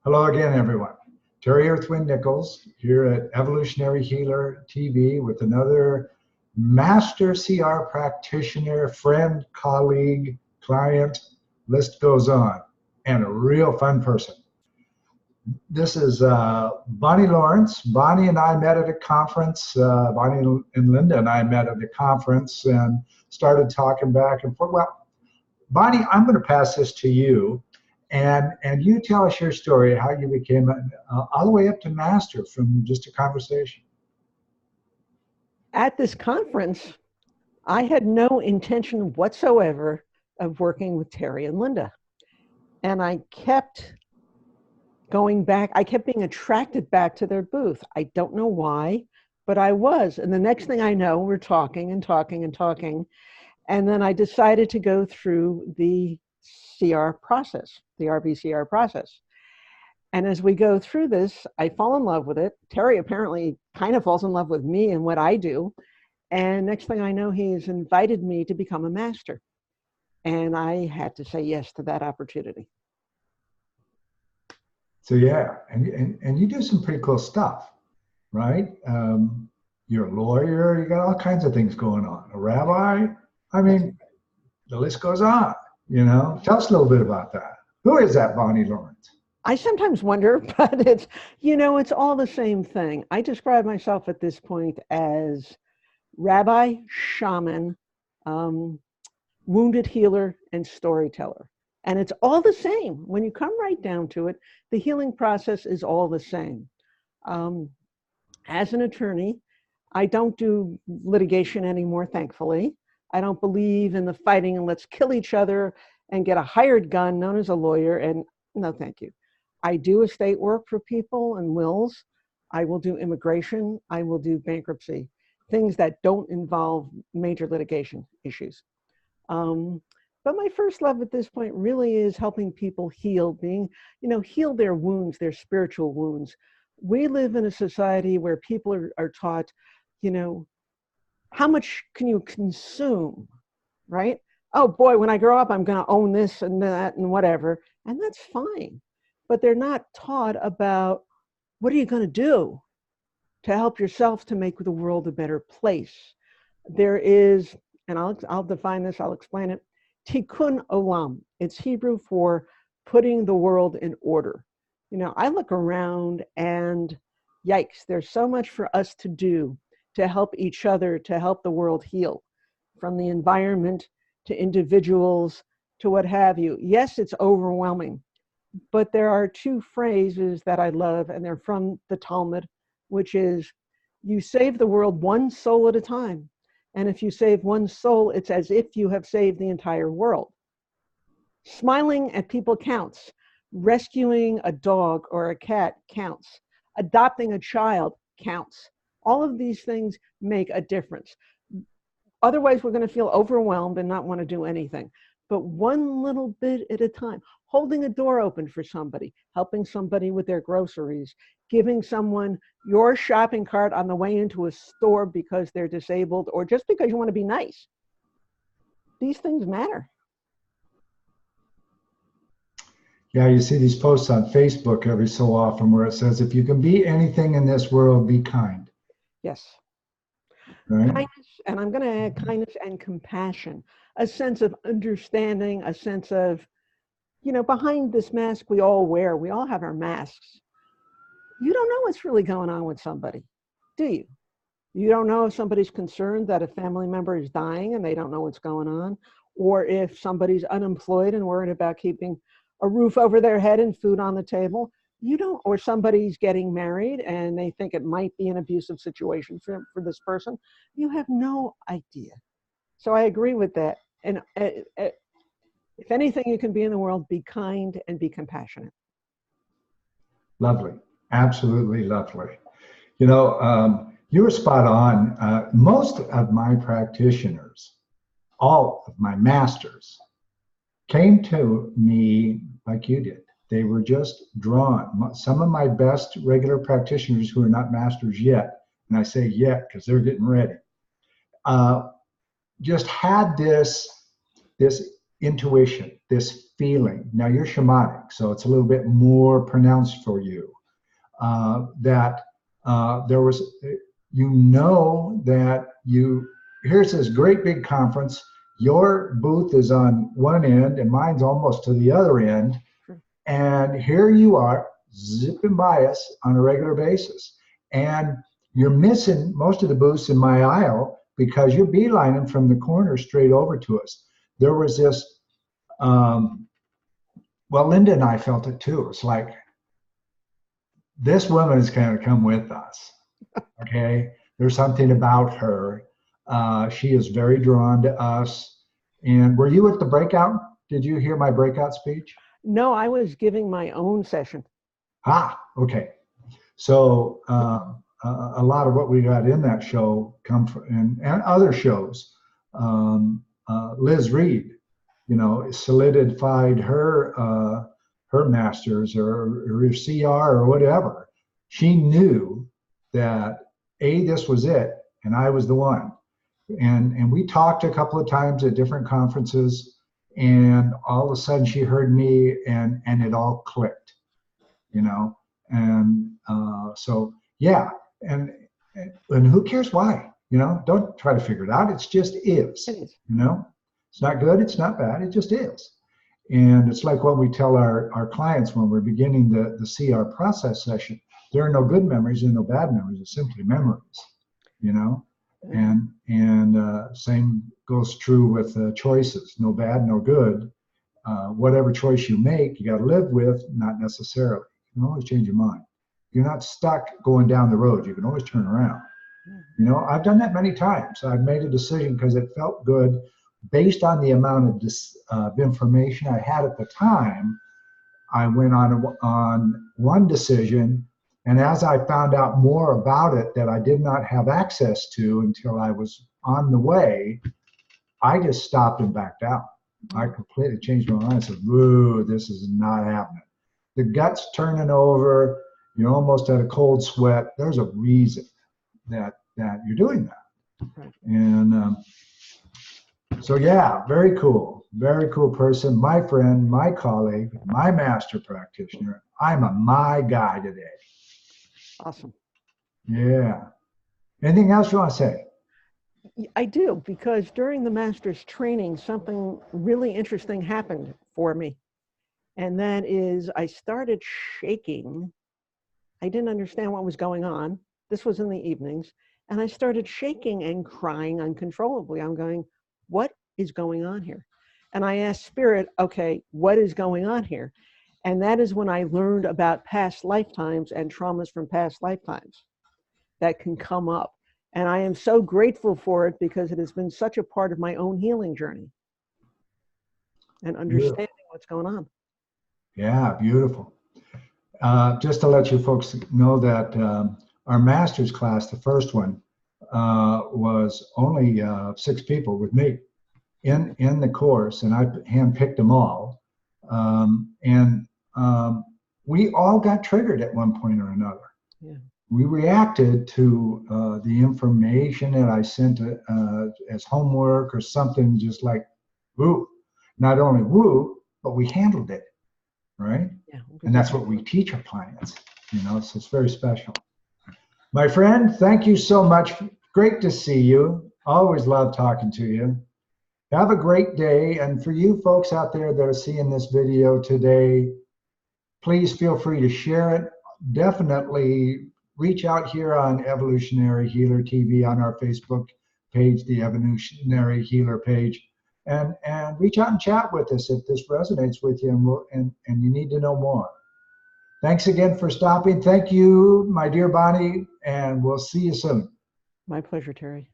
Hello again, everyone. Terry Earthwind Nichols here at Evolutionary Healer TV with another master CR practitioner, friend, colleague, client, list goes on, and a real fun person. This is Bonnie Lawrence. Bonnie and I met at a conference. Bonnie and Linda and I met at a conference and started talking back and forth. Well, Bonnie, I'm going to pass this to you, and you tell us your story, how you became all the way up to master from just a conversation. At this conference, I had no intention whatsoever of working with Terry and Linda. And I kept going back. I kept being attracted back to their booth. I don't know why, but I was. And the next thing I know, we're talking and talking and talking. And then I decided to go through the CR process, the RBCR process. And as we go through this, I fall in love with it. Terry apparently kind of falls in love with me and what I do. And next thing I know, he's invited me to become a master. And I had to say yes to that opportunity. So yeah, and you do some pretty cool stuff, right? You're a lawyer, you got all kinds of things going on. A rabbi, I mean, the list goes on, you know? Tell us a little bit about that. Who is that Bonnie Lawrence? I sometimes wonder, but it's, it's all the same thing. I describe myself at this point as rabbi, shaman, wounded healer, and storyteller. And it's all the same. When you come right down to it, the healing process is all the same. As an attorney, I don't do litigation anymore, thankfully. I don't believe in the fighting and let's kill each other and get a hired gun known as a lawyer, and no, thank you. I do estate work for people and wills. I will do immigration. I will do bankruptcy, things that don't involve major litigation issues. But my first love at this point really is helping people heal, heal their wounds, their spiritual wounds. We live in a society where people are taught, how much can you consume, right? Oh boy, when I grow up, I'm going to own this and that and whatever. And that's fine. But they're not taught about what are you going to do to help yourself to make the world a better place. There is, and I'll define this, I'll explain it. Tikkun olam. It's Hebrew for putting the world in order. I look around and yikes, there's so much for us to do to help each other, to help the world heal, from the environment to individuals to what have you. Yes, it's overwhelming, but there are two phrases that I love, and they're from the Talmud, which is, you save the world one soul at a time. And if you save one soul, it's as if you have saved the entire world. Smiling at people counts. Rescuing a dog or a cat counts. Adopting a child counts. All of these things make a difference. Otherwise, we're going to feel overwhelmed and not want to do anything. But one little bit at a time. Holding a door open for somebody, helping somebody with their groceries, giving someone your shopping cart on the way into a store because they're disabled or just because you want to be nice. These things matter. Yeah, you see these posts on Facebook every so often where it says, if you can be anything in this world, be kind. Yes. Right? Kindness, and I'm going to add kindness and compassion, a sense of understanding, a sense of, behind this mask we all wear, we all have our masks. You don't know what's really going on with somebody, do you? You don't know if somebody's concerned that a family member is dying and they don't know what's going on, or if somebody's unemployed and worried about keeping a roof over their head and food on the table. You don't, or somebody's getting married and they think it might be an abusive situation for this person. You have no idea. So I agree with that. And if anything you can be in the world, be kind and be compassionate. Lovely. Absolutely lovely. You were spot on. Most of my practitioners, all of my masters, came to me like you did. They were just drawn. Some of my best regular practitioners who are not masters yet, and I say yet because they're getting ready, just had this intuition, this feeling. Now you're shamanic, so it's a little bit more pronounced for you. That there was, you know, that here's this great big conference. Your booth is on one end and mine's almost to the other end. And here you are zipping by us on a regular basis. And you're missing most of the booths in my aisle because you're beelining from the corner straight over to us. There was this, well, Linda and I felt it too. It's like, this woman is going to come with us. Okay. There's something about her. She is very drawn to us. And were you at the breakout? Did you hear my breakout speech? No, I was giving my own session. Ah, okay. So a lot of what we got in that show come from, and other shows. Liz Reed, you know, solidified her masters or her CR or whatever. She knew that this was it, and I was the one. And we talked a couple of times at different conferences, and all of a sudden she heard me, and it all clicked, you know. And so yeah, and who cares why? You know, don't try to figure it out. It's just is. You know, it's not good, it's not bad, it just is. And it's like what we tell our clients when we're beginning the CR process session. There are no good memories and no bad memories. It's simply memories, you know. And same goes true with choices. No bad, no good. Whatever choice you make, you got to live with, not necessarily. You can always change your mind. You're not stuck going down the road. You can always turn around. You know, I've done that many times. I've made a decision because it felt good based on the amount of information I had at the time. I went on one decision, and as I found out more about it that I did not have access to until I was on the way, I just stopped and backed out. I completely changed my mind. I said, "Whoa, this is not happening." The gut's turning over. You're almost at a cold sweat. There's a reason that you're doing that. And so yeah, very cool person, my friend, my colleague, my master practitioner. I'm my guy today. Awesome. Yeah. Anything else you want to say? I do, because during the master's training, something really interesting happened for me. And that is, I started shaking. I didn't understand what was going on. This was in the evenings. And I started shaking and crying uncontrollably. I'm going, what is going on here? And I asked Spirit, okay, what is going on here? And that is when I learned about past lifetimes and traumas from past lifetimes that can come up. And I am so grateful for it because it has been such a part of my own healing journey and understanding what's going on. Yeah, beautiful. Just to let you folks know that our master's class, the first one, was only 6 people with me in the course, and I handpicked them all. We all got triggered at one point or another. Yeah. We reacted to the information that I sent as homework or something, just like woo. Not only woo, but we handled it, right? Yeah. And that's what we teach our clients, you know, so it's very special. My friend, thank you so much. Great to see you. Always love talking to you. Have a great day. And for you folks out there that are seeing this video today, please feel free to share it. Definitely reach out here on Evolutionary Healer TV on our Facebook page, the Evolutionary Healer page, and reach out and chat with us if this resonates with you and you need to know more. Thanks again for stopping. Thank you, my dear Bonnie, and we'll see you soon. My pleasure, Terry.